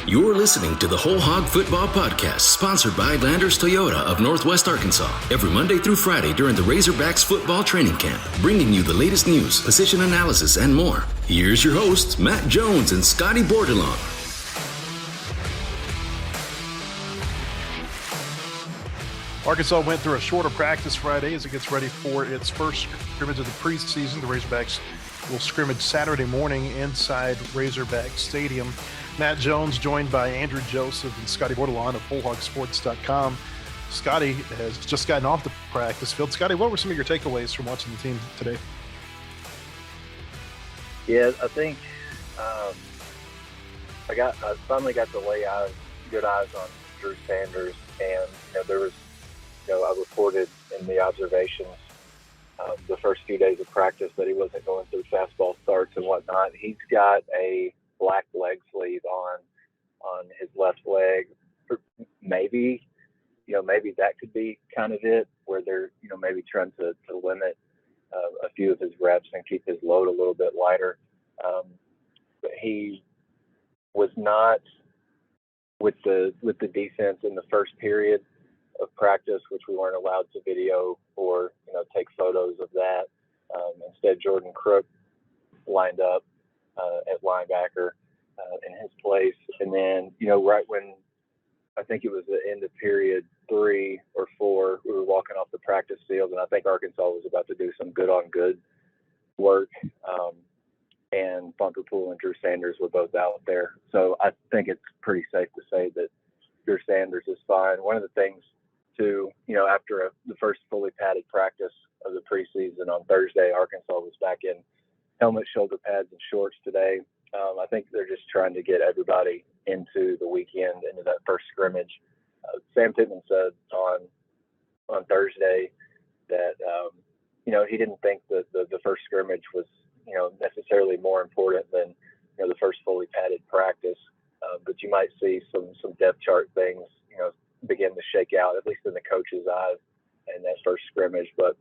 You're listening to the Whole Hog Football Podcast, sponsored by Mattlanders Toyota of Northwest Arkansas. Every Monday through Friday during the Razorbacks football training camp, bringing you the latest news, position analysis, and more. Here's your hosts, Matt Jones and Scotty Bordelon. Arkansas went through a shorter practice Friday as it gets ready for its first scrimmage of the preseason. The Razorbacks will scrimmage Saturday morning inside Razorback Stadium. Matt Jones joined by Andrew Joseph and Scotty Bordelon of WholeHogSports.com. Scotty has just gotten off the practice field. Scotty, what were some of your takeaways from watching the team today? Yeah, I think I finally got to lay good eyes on Drew Sanders, and there was, I reported in the observations the first few days of practice that he wasn't going through fastball starts and whatnot. He's got a black leg sleeve on his left leg. Maybe that could be kind of it, where they're maybe trying to limit a few of his reps and keep his load a little bit lighter. But he was not with the defense in the first period of practice, which we weren't allowed to video or take photos of that. Instead, Jordan Crook lined up at linebacker in his place, and then right when I think it was the end of period 3 or 4, we were walking off the practice field, and I think Arkansas was about to do some good-on-good work, and Bunkerpool and Drew Sanders were both out there. So I think it's pretty safe to say that Drew Sanders is fine. One of the things, too, after the first fully padded practice of the preseason on Thursday, Arkansas was back in helmet, shoulder pads, and shorts today. I think they're just trying to get everybody into the weekend, into that first scrimmage. Sam Pittman said on Thursday that, he didn't think that the first scrimmage was, necessarily more important than, the first fully padded practice. But you might see some depth chart things, begin to shake out, at least in the coach's eyes, in that first scrimmage. But,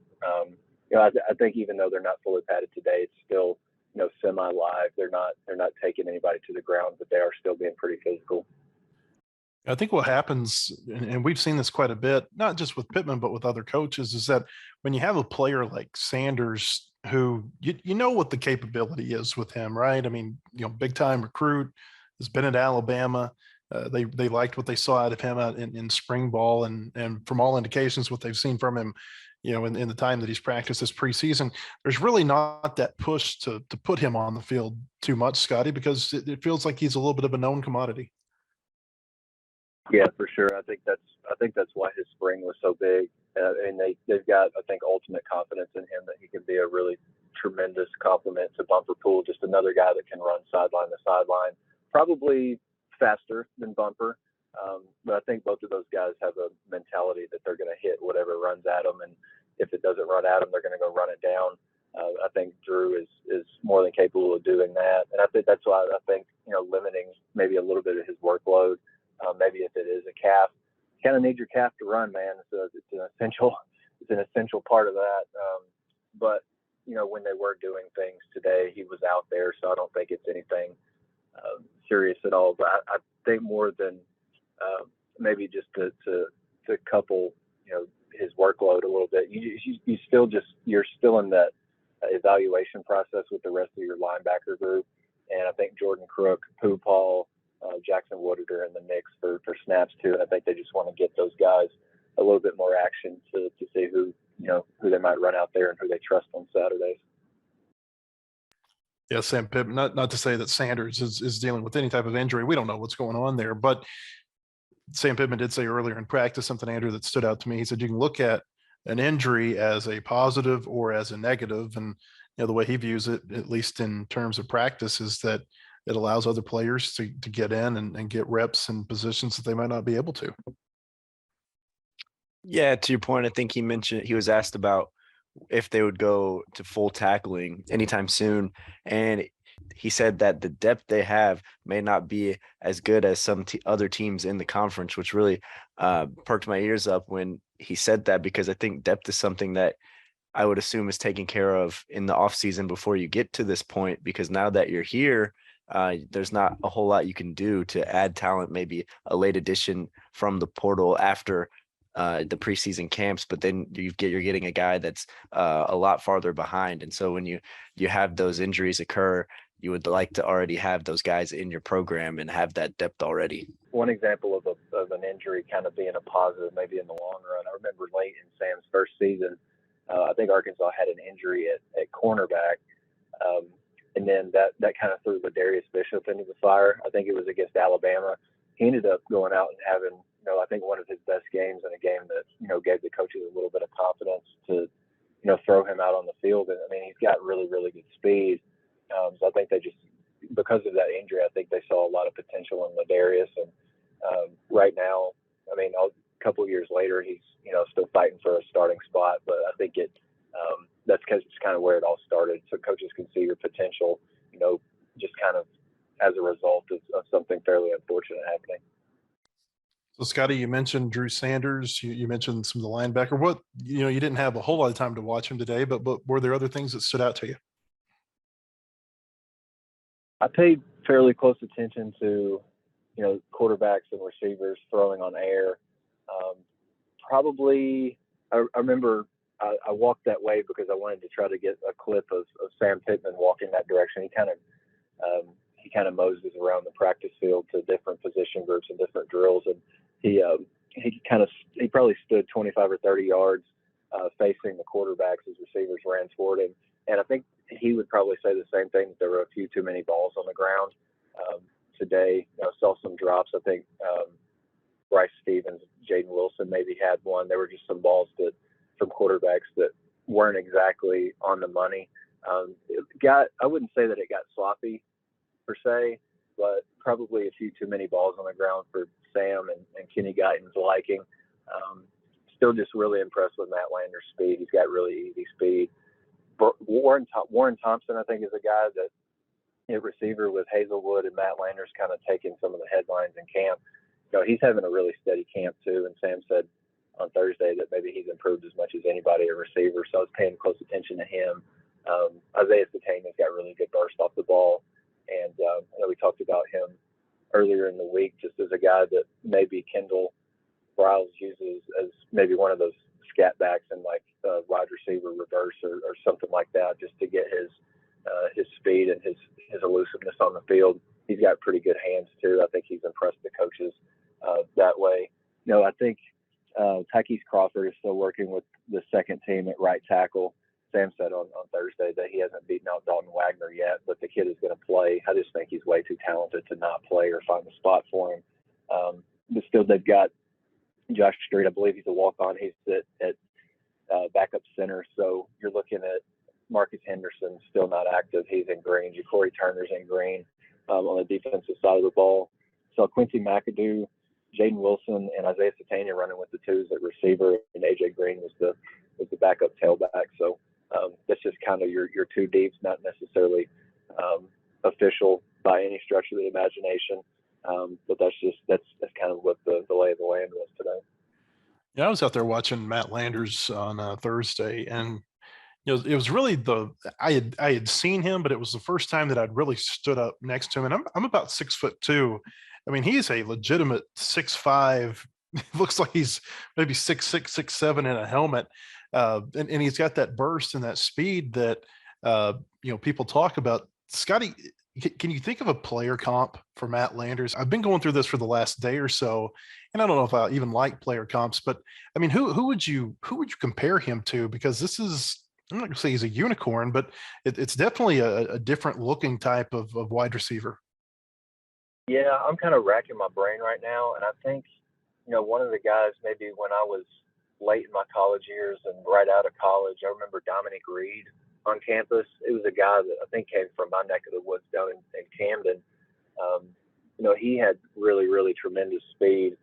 I think even though they're not fully padded today, it's still, semi-live. They're not taking anybody to the ground, but they are still being pretty physical. I think what happens, and we've seen this quite a bit, not just with Pittman, but with other coaches, is that when you have a player like Sanders, who you know what the capability is with him, right? I mean, big time recruit, has been at Alabama. They liked what they saw out of him out in spring ball, and from all indications, what they've seen from him, in the time that he's practiced this preseason, there's really not that push to put him on the field too much, Scotty, because it feels like he's a little bit of a known commodity. Yeah, for sure. I think that's why his spring was so big, and they've got, I think, ultimate confidence in him that he can be a really tremendous complement to Bumper Pool, just another guy that can run sideline to sideline, probably faster than Bumper. But I think both of those guys have a mentality that they're going to hit whatever runs at them, and if it doesn't run at them, they're going to go run it down. I think Drew is more than capable of doing that, and I think that's why I think limiting maybe a little bit of his workload. Maybe if it is a calf, you kind of need your calf to run, man. It's an essential part of that. But when they were doing things today, he was out there, so I don't think it's anything serious at all. But I think more than maybe just to couple his workload a little bit, you're still in that evaluation process with the rest of your linebacker group, and I think Jordan Crook, Pooh Paul, Jackson Woodard are in the mix for snaps too, and I think they just want to get those guys a little bit more action to see who they might run out there and who they trust on Saturdays. Yeah, Sam Pittman, not to say that Sanders is dealing with any type of injury. We don't know what's going on there, but Sam Pittman did say earlier in practice something, Andrew, that stood out to me. He said you can look at an injury as a positive or as a negative, and the way he views it, at least in terms of practice, is that it allows other players to get in and get reps in positions that they might not be able to. Yeah, to your point, I think he was asked about if they would go to full tackling anytime soon. And he said that the depth they have may not be as good as some other teams in the conference, which really perked my ears up when he said that, because I think depth is something that I would assume is taken care of in the offseason before you get to this point, because now that you're here, there's not a whole lot you can do to add talent, maybe a late addition from the portal after the preseason camps, but then you're getting a guy that's a lot farther behind. And so when you have those injuries occur, you would like to already have those guys in your program and have that depth already. One example of an injury kind of being a positive maybe in the long run, I remember late in Sam's first season, I think Arkansas had an injury at cornerback, and then that kind of threw Ladarius Bishop into the fire. I think it was against Alabama. He ended up going out and having, I think one of his best games in a game that, gave the coaches a little bit of confidence to, throw him out on the field. And I mean, he's got really, really good speed. So I think they just, because of that injury, I think they saw a lot of potential in Ladarius. And right now, I mean, a couple of years later, he's, still fighting for a starting spot. But I think that's because it's kind of where it all started. So coaches can see your potential, just kind of as a result of something fairly unfortunate happening. So, Scotty, you mentioned Drew Sanders. You mentioned some of the linebacker. What, you didn't have a whole lot of time to watch him today, but were there other things that stood out to you? I paid fairly close attention to, quarterbacks and receivers throwing on air. Probably, I remember I walked that way because I wanted to try to get a clip of Sam Pittman walking that direction. He kind of moses around the practice field to different position groups and different drills, and he probably stood 25 or 30 yards facing the quarterbacks as receivers ran toward him. And I think he would probably say the same thing. There were a few too many balls on the ground today. Saw some drops. I think Bryce Stevens, Jaden Wilson maybe had one. There were just some balls from quarterbacks that weren't exactly on the money. I wouldn't say that it got sloppy per se, but probably a few too many balls on the ground for Sam and Kenny Guyton's liking. Still just really impressed with Mattlanders' speed. He's got really easy speed. Warren Thompson, I think, is a guy that a receiver with Hazelwood and Mattlanders kind of taking some of the headlines in camp. He's having a really steady camp too. And Sam said on Thursday that maybe he's improved as much as anybody a receiver. So I was paying close attention to him. Isaiah Satania's got really good burst off the ball. And I know we talked about him earlier in the week just as a guy that maybe Kendall Briles uses as maybe one of those scat backs and like wide receiver reverse or something like that, just to get his speed and his elusiveness on the field. He's got pretty good hands too. I think he's impressed the coaches that way. I think Takis Crawford is still working with the second team at right tackle. Sam said on Thursday that he hasn't beaten out Dalton Wagner yet, but the kid is going to play. I just think he's way too talented to not play or find a spot for him. But still, they've got Josh Street. I believe he's a walk-on. He's at backup center. So you're looking at Marcus Henderson still not active. He's in green. Ja'Cory Turner's in green on the defensive side of the ball. So Quincy McAdoo, Jaden Wilson, and Isaiah Satania running with the twos at receiver, and AJ Green was the backup tailback. So that's just kind of your two deeps, not necessarily official by any stretch of the imagination. But that's kind of what the lay of the land was today. Yeah, I was out there watching Mattlanders on Thursday, and it was really I had seen him, but it was the first time that I'd really stood up next to him. And I'm about 6'2". I mean, he's a legitimate 6'5". Looks like he's maybe 6'6", 6'7" in a helmet, and he's got that burst and that speed that people talk about. Scotty, can you think of a player comp for Mattlanders? I've been going through this for the last day or so, and I don't know if I even like player comps, but I mean, who would you compare him to? Because this is, I'm not going to say he's a unicorn, but it's definitely a different looking type of wide receiver. Yeah, I'm kind of racking my brain right now, and I think one of the guys maybe when I was late in my college years and right out of college, I remember Dominic Reed on campus. It was a guy that I think came from my neck of the woods down in Camden. He had really, really tremendous speed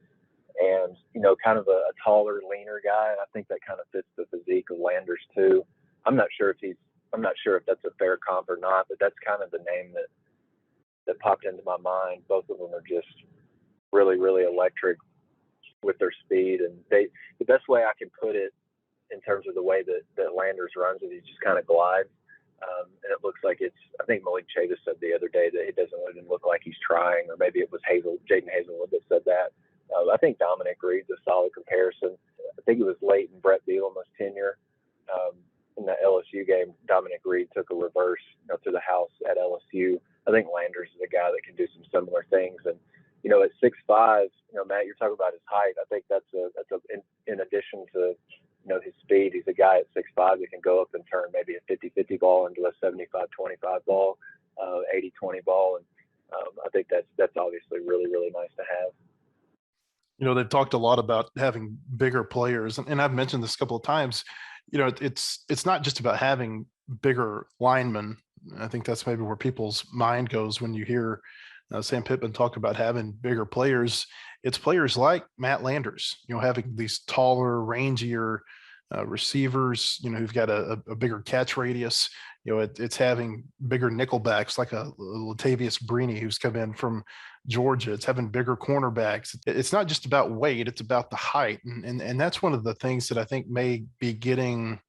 and, kind of a taller, leaner guy. And I think that kind of fits the physique of Landers too. I'm not sure if that's a fair comp or not, but that's kind of the name that popped into my mind. Both of them are just really, really electric with their speed. And the best way I can put it in terms of the way that Landers runs is he just kind of glides. And it looks like I think Malik Chavis said the other day that it doesn't even look like he's trying, or maybe it was Jaden Hazelwood that said that. I think Dominic Reed's a solid comparison. I think it was late in Brett Bielema's tenure. In the LSU game, Dominic Reed took a reverse to the house at LSU. I think Landers is a guy that can do some similar things. And, at 6'5", Matt, you're talking about his height. I think that's in addition to, his speed, he's a guy at 6'5" that can go up and turn maybe a 50-50 ball into a 75-25 ball, 80-20 ball. And I think that's obviously really, really nice to have. They've talked a lot about having bigger players, and I've mentioned this a couple of times. It's not just about having bigger linemen. I think that's maybe where people's mind goes when you hear Sam Pittman talk about having bigger players. It's players like Mattlanders, having these taller, rangier receivers, who've got a bigger catch radius. It's having bigger nickelbacks like a Latavius Brini, who's come in from Georgia. It's having bigger cornerbacks. It's not just about weight, it's about the height. And that's one of the things that I think may be getting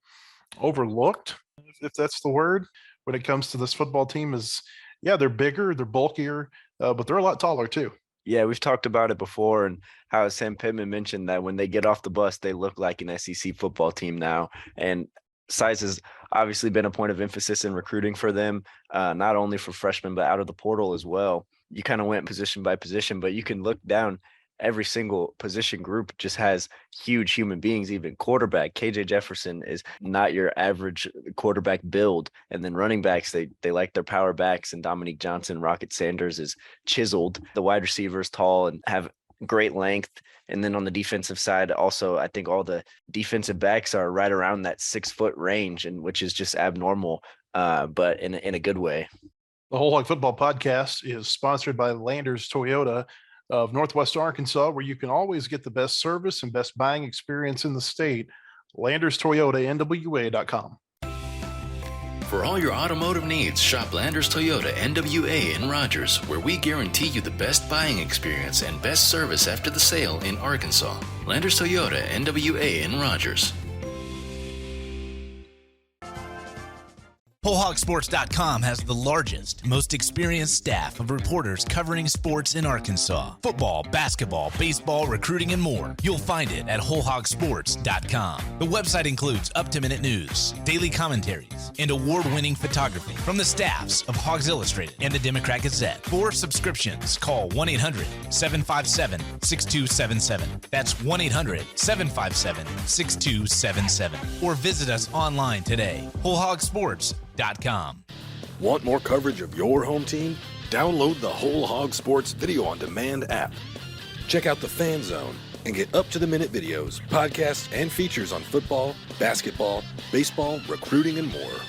overlooked, if that's the word, when it comes to this football team is, yeah, they're bigger, they're bulkier, but they're a lot taller too. Yeah, we've talked about it before, and how Sam Pittman mentioned that when they get off the bus, they look like an SEC football team now. And size has obviously been a point of emphasis in recruiting for them, not only for freshmen, but out of the portal as well. You kind of went position by position, but you can look down. Every single position group just has huge human beings. Even quarterback, KJ Jefferson is not your average quarterback build. And then running backs, they like their power backs. And Dominique Johnson, Rocket Sanders is chiseled. The wide receivers tall and have great length. And then on the defensive side, also, I think all the defensive backs are right around that 6 foot range, and which is just abnormal, but in a good way. The Whole Hog Football Podcast is sponsored by Landers Toyota of Northwest Arkansas, where you can always get the best service and best buying experience in the state. Landers Toyota, NWA.com. For all your automotive needs, shop Landers Toyota NWA in Rogers, where we guarantee you the best buying experience and best service after the sale in Arkansas. Landers Toyota NWA in Rogers. WholeHogSports.com has the largest, most experienced staff of reporters covering sports in Arkansas. Football, basketball, baseball, recruiting, and more. You'll find it at WholeHogSports.com. The website includes up-to-minute news, daily commentaries, and award-winning photography from the staffs of Hogs Illustrated and the Democrat Gazette. For subscriptions, call 1-800-757-6277. That's 1-800-757-6277. Or visit us online today. WholeHogSports.com. Want more coverage of your home team? Download the Whole Hog Sports Video on Demand app. Check out the Fan Zone and get up-to-the-minute videos, podcasts, and features on football, basketball, baseball, recruiting, and more.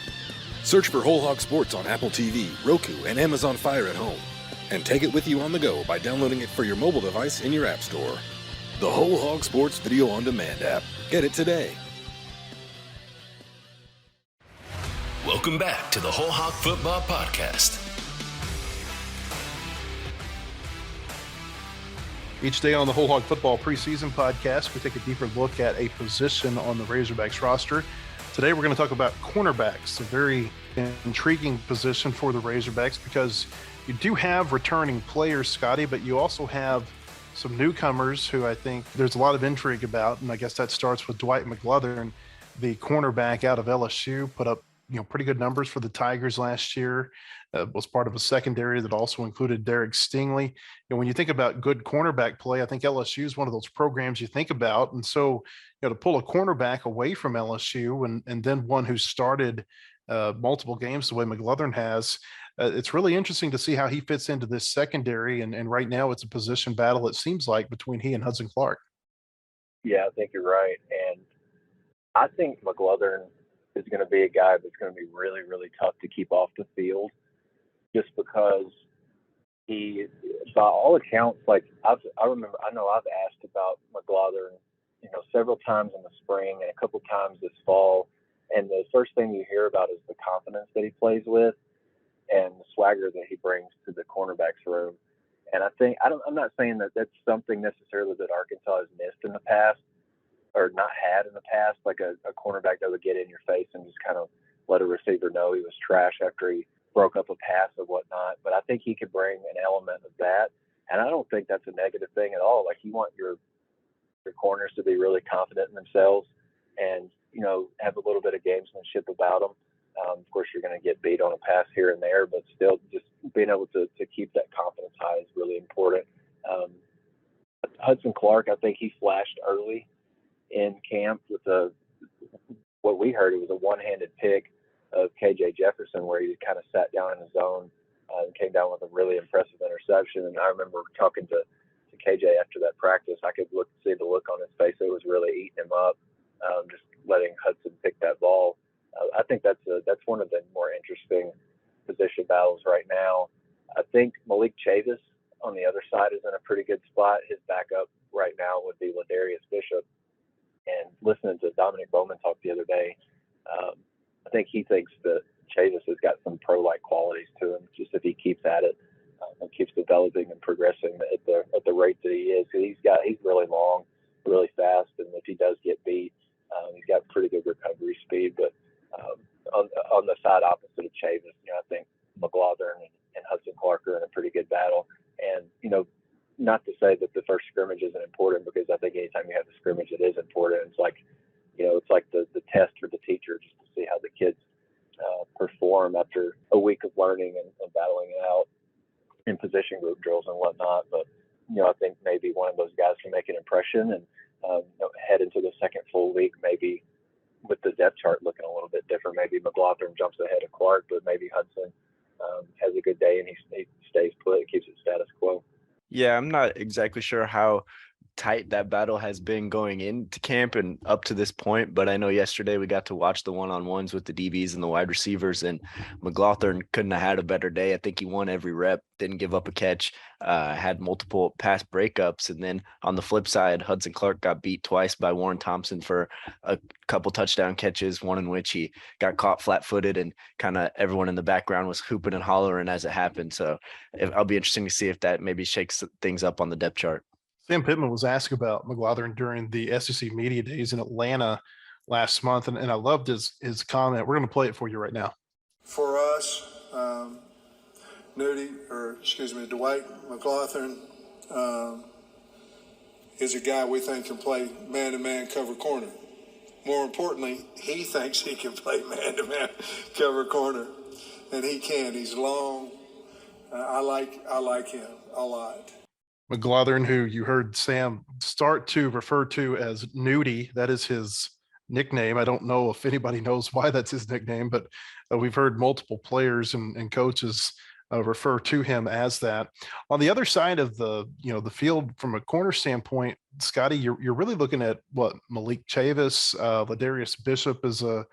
Search for Whole Hog Sports on Apple TV, Roku, and Amazon Fire at home. And take it with you on the go by downloading it for your mobile device in your app store. The Whole Hog Sports Video on Demand app. Get it today. Welcome back to the Whole Hog Football Podcast. Each day on the Whole Hog Football Preseason Podcast, we take a deeper look at a position on the Razorbacks roster. Today, we're going to talk about cornerbacks, a very intriguing position for the Razorbacks because you do have returning players, Scotty, but you also have some newcomers who I think there's a lot of intrigue about, and I guess that starts with Dwight McGlothern, the cornerback out of LSU, put up pretty good numbers for the Tigers last year. Was part of a secondary that also included Derek Stingley. And when you think about good cornerback play, I think LSU is one of those programs you think about. And so, to pull a cornerback away from LSU and then one who started multiple games the way McGlothern has, it's really interesting to see how he fits into this secondary. And right now it's a position battle, it seems like, between he and Hudson Clark. Yeah, I think you're right. And I think McGlothern is going to be a guy that's going to be really, really tough to keep off the field, just because he, by all accounts, like I know I've asked about McGlothern, several times in the spring and a couple times this fall, and the first thing you hear about is the confidence that he plays with and the swagger that he brings to the cornerbacks room. And I think I'm not saying that that's something necessarily that Arkansas has missed in the past, or not had in the past, like a cornerback that would get in your face and just kind of let a receiver know he was trash after he broke up a pass or whatnot. But I think he could bring an element of that. And I don't think that's a negative thing at all. Like, you want your corners to be really confident in themselves and, have a little bit of gamesmanship about them. Of course, you're going to get beat on a pass here and there, but still just being able to keep that confidence high is really important. Hudson Clark, I think he flashed early in camp with what we heard, it was a one-handed pick of KJ Jefferson where he kind of sat down in his zone and came down with a really impressive interception. And I remember talking to KJ after that practice. I could see the look on his face. It was really eating him up, just letting Hudson pick that ball. I think that's one of the more interesting position battles right now. I think Malik Chavis on the other side is in a pretty good spot. His backup right now would be Ladarius Bishop. And listening to Dominic Bowman talk the other day, I think he thinks that Chavis has got some pro-like qualities to him. Just if he keeps at it and keeps developing and progressing at the rate that he is. He's really long, really fast, and if he does get beat, he's got pretty good recovery speed. But on the side opposite of Chavis, I think McLaughlin and Hudson Clark are in a pretty good battle. And not to say that the first scrimmage isn't important, because I think anytime you have a scrimmage, it is important. It's like, it's like the test for the teacher, just to see how the kids perform after a week of learning and battling it out in position group drills and whatnot. But, I think maybe one of those guys can make an impression and head into the second full week, maybe with the depth chart looking a little bit different. Maybe McLaughlin jumps ahead of Clark, but maybe Hudson has a good day and he stays put, keeps it status quo. Yeah, I'm not exactly sure how tight that battle has been going into camp and up to this point, but I know yesterday we got to watch the one-on-ones with the DBs and the wide receivers, and McLaughlin couldn't have had a better day. I think he won every rep, didn't give up a catch, had multiple pass breakups, and then on the flip side, Hudson Clark got beat twice by Warren Thompson for a couple touchdown catches, one in which he got caught flat-footed, and kind of everyone in the background was hooping and hollering as it happened. So I'll be interesting to see if that maybe shakes things up on the depth chart. Sam Pittman was asked about McLaughlin during the SEC Media Days in Atlanta last month, and I loved his comment. We're going to play it for you right now. For us, Dwight McLaughlin is a guy we think can play man-to-man cover corner. More importantly, he thinks he can play man-to-man cover corner, and he can. He's long. I like him a lot. McLaughlin, who you heard Sam start to refer to as Nudie, that is his nickname. I don't know if anybody knows why that's his nickname, but we've heard multiple players and coaches refer to him as that. On the other side of the field, from a corner standpoint, Scotty, you're really looking at what Malik Chavis, Ladarius Bishop is a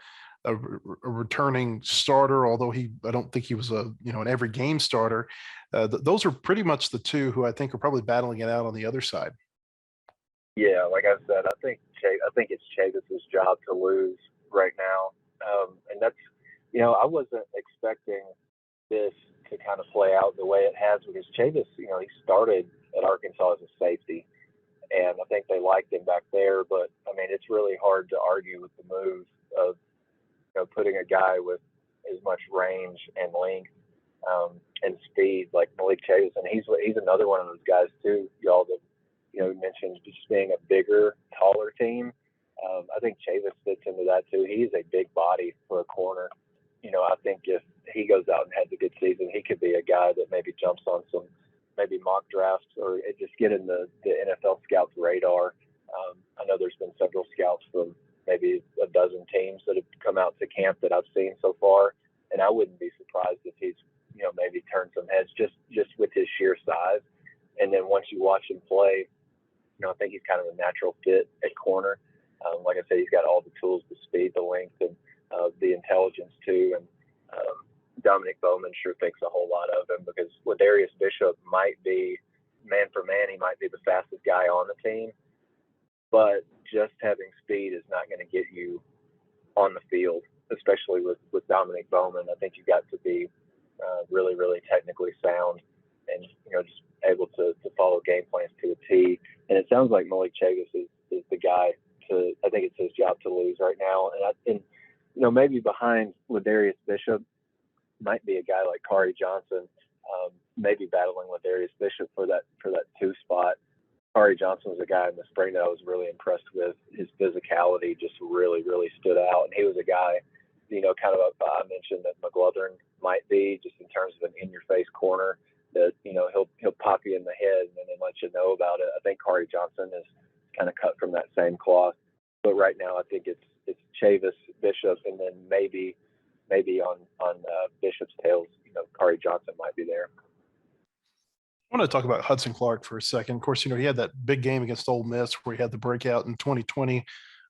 returning starter, although I don't think he was an every game starter. Those are pretty much the two who I think are probably battling it out on the other side. Yeah, like I said, I think it's Chavis's job to lose right now, and that's I wasn't expecting this to kind of play out the way it has, because Chavis, he started at Arkansas as a safety, and I think they liked him back there. But I mean, it's really hard to argue with the move of putting a guy with as much range and length and speed like Malik Chavis, and he's another one of those guys too, y'all, that mentioned just being a bigger, taller team. I think Chavis fits into that too. He's a big body for a corner. I think if he goes out and has a good season, he could be a guy that maybe jumps on some maybe mock drafts or just get in the NFL scouts radar. I know there's been several scouts from maybe a dozen teams that have come out to camp that I've seen so far, and I wouldn't be surprised if he's maybe turned some heads just with his sheer size. And then once you watch him play, I think he's kind of a natural fit at corner. Like I said, he's got all the tools, the speed, the length, and the intelligence too. And Dominic Bowman sure thinks a whole lot of him, because Ladarius Bishop might be, man for man, he might be the fastest guy on the team, but just having speed is not going to get you on the field, especially with Dominic Bowman. I think you got to be really, really technically sound and, just able to follow game plans to a T. And it sounds like Malik Chavis is the guy I think it's his job to lose right now. And maybe behind Ladarius Bishop might be a guy like Kari Johnson, maybe battling Ladarius Bishop for that 2 spot. Kari Johnson was a guy in the spring that I was really impressed with. His physicality just really, really stood out. And he was a guy, kind of I mentioned that McGlothern might be, just in terms of an in-your-face corner that, he'll pop you in the head and then let you know about it. I think Kari Johnson is kind of cut from that same cloth. But right now I think it's Chavis, Bishop, and then maybe on Bishop's tails, Kari Johnson might be there. I want to talk about Hudson Clark for a second. Of course, he had that big game against Ole Miss where he had the breakout in 2020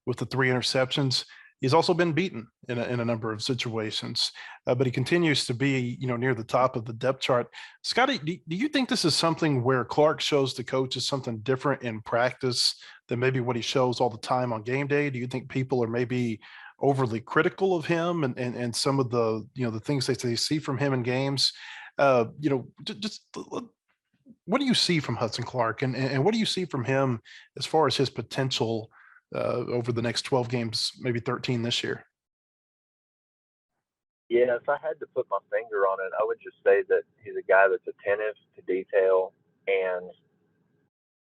with the 3 interceptions. He's also been beaten in a number of situations, but he continues to be, near the top of the depth chart. Scotty, do you think this is something where Clark shows the coaches something different in practice than maybe what he shows all the time on game day? Do you think people are maybe overly critical of him and some of the, the things they see from him in games? Just what do you see from Hudson Clark and what do you see from him as far as his potential over the next 12 games, maybe 13 this year? Yeah, if I had to put my finger on it, I would just say that he's a guy that's attentive to detail and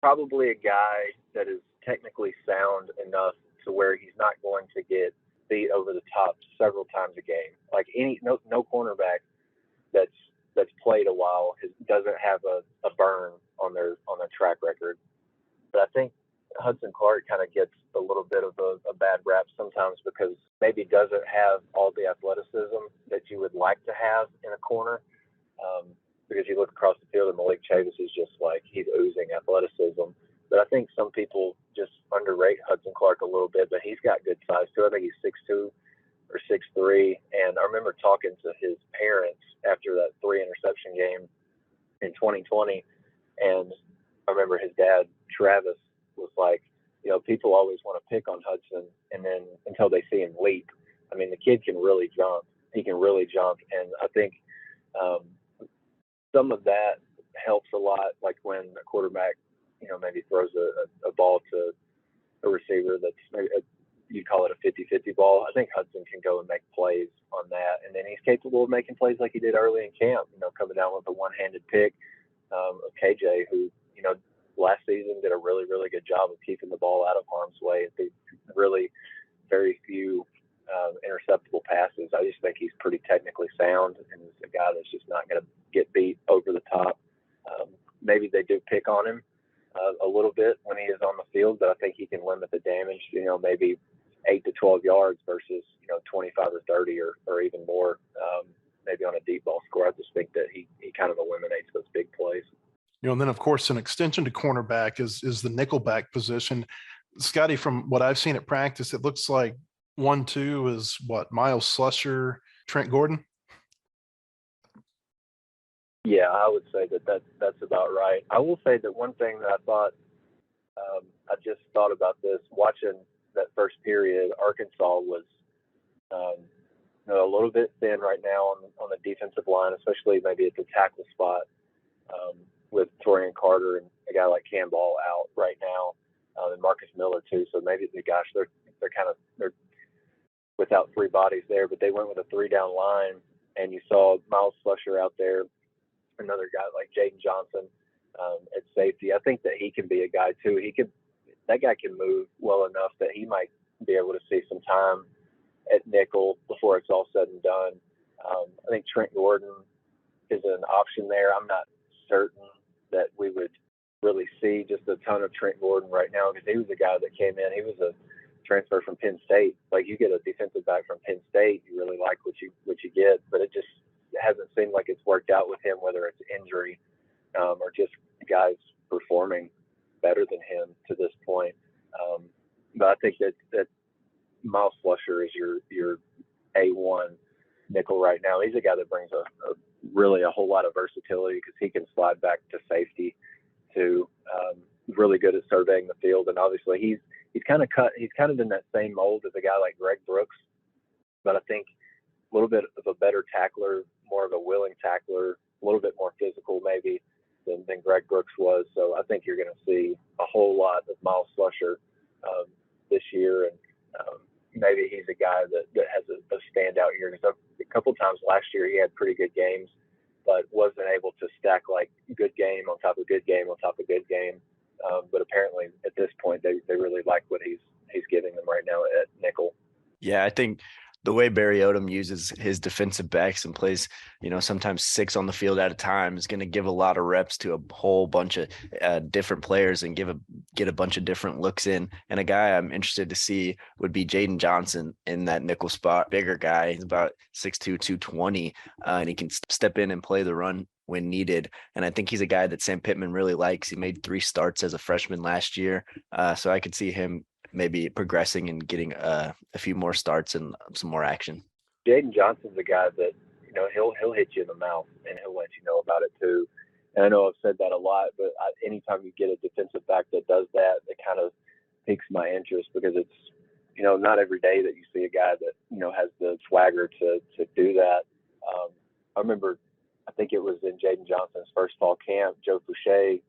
probably a guy that is technically sound enough to where he's not going to get beat over the top several times a game. Like no cornerback that's played a while doesn't have a burn on their track record. But I think Hudson Clark kind of gets a little bit of a bad rap sometimes because maybe doesn't have all the athleticism that you would like to have in a corner. Because you look across the field and Malik Chavis is just like, he's oozing athleticism. But I think some people just underrate Hudson Clark a little bit, but he's got good size too. I think he's 6'2" or 6'3". And I remember talking to his parents after that 3 interception game in 2020. And I remember his dad, Travis, was like, people always want to pick on Hudson and then until they see him leap. I mean, the kid can really jump. He can really jump. And I think some of that helps a lot, like when a quarterback, maybe throws a ball to a receiver that's maybe you'd call it a 50-50 ball. I think Hudson can go and make plays on that. And then he's capable of making plays like he did early in camp, coming down with a one-handed pick of KJ, who, last season did a really, really good job of keeping the ball out of harm's way. Really very few interceptable passes. I just think he's pretty technically sound and is a guy that's just not going to get beat over the top. Maybe they do pick on him a little bit when he is on the field, but I think he can limit the damage, maybe 8 to 12 yards versus, 25 or 30 or even more, maybe on a deep ball score. I just think that he kind of eliminates those big plays. And then, of course, an extension to cornerback is the nickelback position. Scotty, from what I've seen at practice, it looks like 1-2 is what, Miles Slusher, Trent Gordon? Yeah, I would say that's about right. I will say that one thing that I thought, I just thought about this, watching that first period, Arkansas was a little bit thin right now on the defensive line, especially maybe at the tackle spot. With Torian Carter and a guy like Cam Ball out right now, and Marcus Miller too. So maybe they're without 3 bodies there, but they went with a 3-down line, and you saw Miles Slusher out there, another guy like Jaden Johnson at safety. I think that he can be a guy too. That guy can move well enough that he might be able to see some time at nickel before it's all said and done. I think Trent Gordon is an option there. I'm not certain that we would really see just a ton of Trent Gordon right now because he was a guy that came in. He was a transfer from Penn State. Like, you get a defensive back from Penn State, you really like what you get, but it just hasn't seemed like it's worked out with him, whether it's injury or just guys performing better than him to this point. But I think that Miles Slusher is your A1 nickel right now. He's a guy that brings really a whole lot of versatility because he can slide back to safety too. Really good at surveying the field, and obviously he's kind of in that same mold as a guy like Greg Brooks, but I think a little bit of a better tackler, more of a willing tackler, a little bit more physical maybe than Greg Brooks was. So I think you're going to see a whole lot of Miles Slusher this year, and maybe he's a guy that has a year. He had pretty good games, but wasn't able to stack like good game on top of good game on top of good game. But apparently at this point, they really like what he's giving them right now at nickel. Yeah, I think the way Barry Odom uses his defensive backs and plays, sometimes 6 on the field at a time is going to give a lot of reps to a whole bunch of different players and get a bunch of different looks in. And a guy I'm interested to see would be Jaden Johnson in that nickel spot. Bigger guy, he's about 6'2", 220, and he can step in and play the run when needed. And I think he's a guy that Sam Pittman really likes. He made 3 starts as a freshman last year, so I could see him maybe progressing and getting a few more starts and some more action. Jaden Johnson's a guy that, he'll hit you in the mouth and he'll let you know about it too. And I know I've said that a lot, but anytime you get a defensive back that does that, it kind of piques my interest because it's, not every day that you see a guy that, has the swagger to do that. I remember, I think it was in Jaden Johnson's first fall camp, Joe Fouché,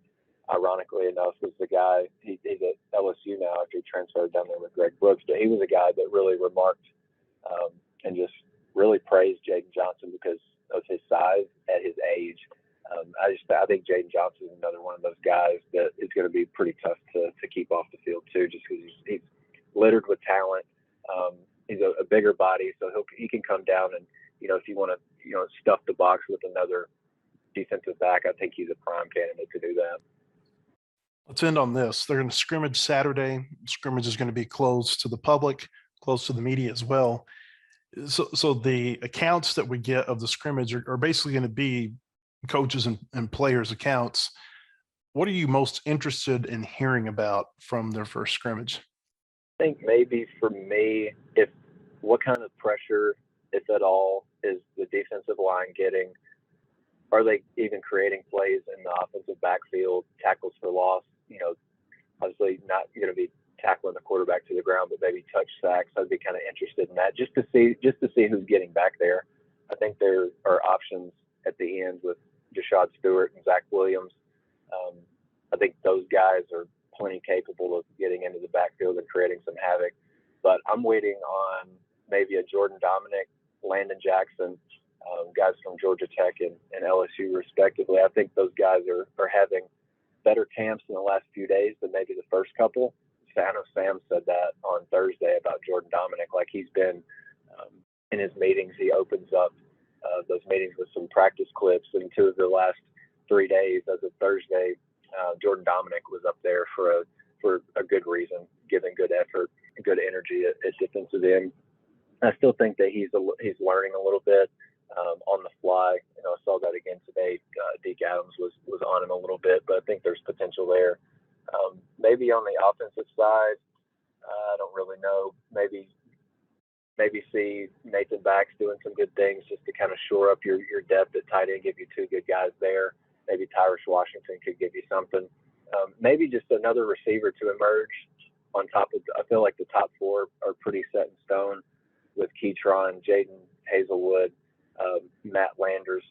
ironically enough, was the guy, he's at LSU now after he transferred down there with Greg Brooks, but he was a guy that really remarked and just really praised Jaden Johnson because of his size at his age. I think Jaden Johnson is another one of those guys that is going to be pretty tough to keep off the field too, just because he's littered with talent. He's a bigger body, so he can come down and, if you want to, stuff the box with another defensive back, I think he's a prime candidate to do that. Let's end on this. They're going to scrimmage Saturday. Scrimmage is going to be closed to the public, closed to the media as well. So the accounts that we get of the scrimmage are basically going to be coaches and players' accounts. What are you most interested in hearing about from their first scrimmage? I think maybe for me, what kind of pressure, if at all, is the defensive line getting? Are they even creating plays in the offensive backfield, tackles for loss? Obviously not going to be tackling the quarterback to the ground, but maybe touch sacks. I'd be kind of interested in that just to see who's getting back there. I think there are options at the end with Jashad Stewart and Zach Williams. I think those guys are plenty capable of getting into the backfield and creating some havoc. But I'm waiting on maybe a Jordan Dominic, Landon Jackson, guys from Georgia Tech and LSU respectively. I think those guys are having better camps in the last few days than maybe the first couple. I know Sam said that on Thursday about Jordan Dominic. Like he's been in his meetings, he opens up those meetings with some practice clips. And 2 of the last 3 days, as of Thursday, Jordan Dominic was up there for a good reason, giving good effort, good energy at defensive end. I still think that he's learning a little bit on the fly. I saw that again today. Deke Adams was on him a little bit, but I think there's potential there. Maybe on the offensive side, I don't really know. Maybe see Nathan Bax doing some good things just to kind of shore up your depth at tight end, give you 2 good guys there. Maybe Tyrus Washington could give you something. Maybe just another receiver to emerge on top of. I feel like the top 4 are pretty set in stone with Keytron, Jaden Hazelwood, Mattlanders,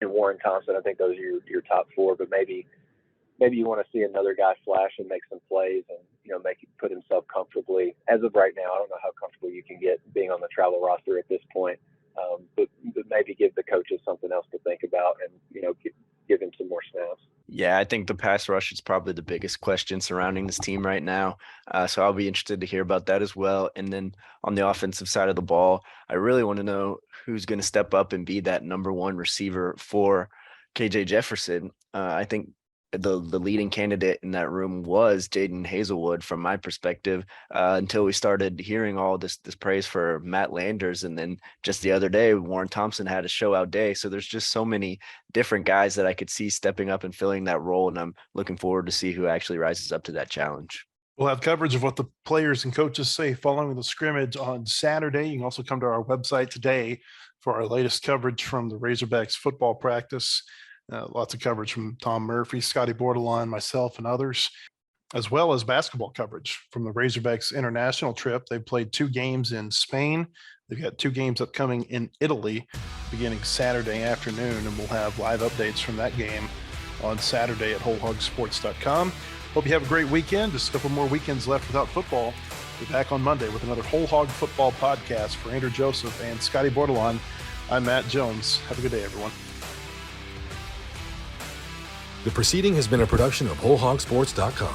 and Warren Thompson. I think those are your top 4, but maybe you want to see another guy flash and make some plays and, put himself comfortably. As of right now, I don't know how comfortable you can get being on the travel roster at this point, but maybe give the coaches something else to think about and, give him some more snaps. Yeah, I think the pass rush is probably the biggest question surrounding this team right now. So I'll be interested to hear about that as well. And then on the offensive side of the ball, I really want to know who's going to step up and be that number 1 receiver for KJ Jefferson. I think the leading candidate in that room was Jaden Hazelwood from my perspective, until we started hearing all this praise for Mattlanders. And then just the other day, Warren Thompson had a show out day. So there's just so many different guys that I could see stepping up and filling that role. And I'm looking forward to see who actually rises up to that challenge. We'll have coverage of what the players and coaches say following the scrimmage on Saturday. You can also come to our website today for our latest coverage from the Razorbacks football practice. Lots of coverage from Tom Murphy, Scotty Bordelon, myself, and others, as well as basketball coverage from the Razorbacks international trip. They've played 2 games in Spain. They've got 2 games upcoming in Italy beginning Saturday afternoon, and we'll have live updates from that game on Saturday at wholehogsports.com. Hope you have a great weekend. Just a couple more weekends left without football. We'll be back on Monday with another Whole Hog Football Podcast. For Andrew Joseph and Scotty Bordelon, I'm Matt Jones. Have a good day, everyone. The proceeding has been a production of WholeHogSports.com.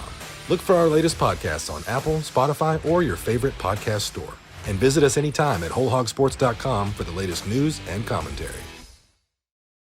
Look for our latest podcasts on Apple, Spotify, or your favorite podcast store. And visit us anytime at WholeHogSports.com for the latest news and commentary.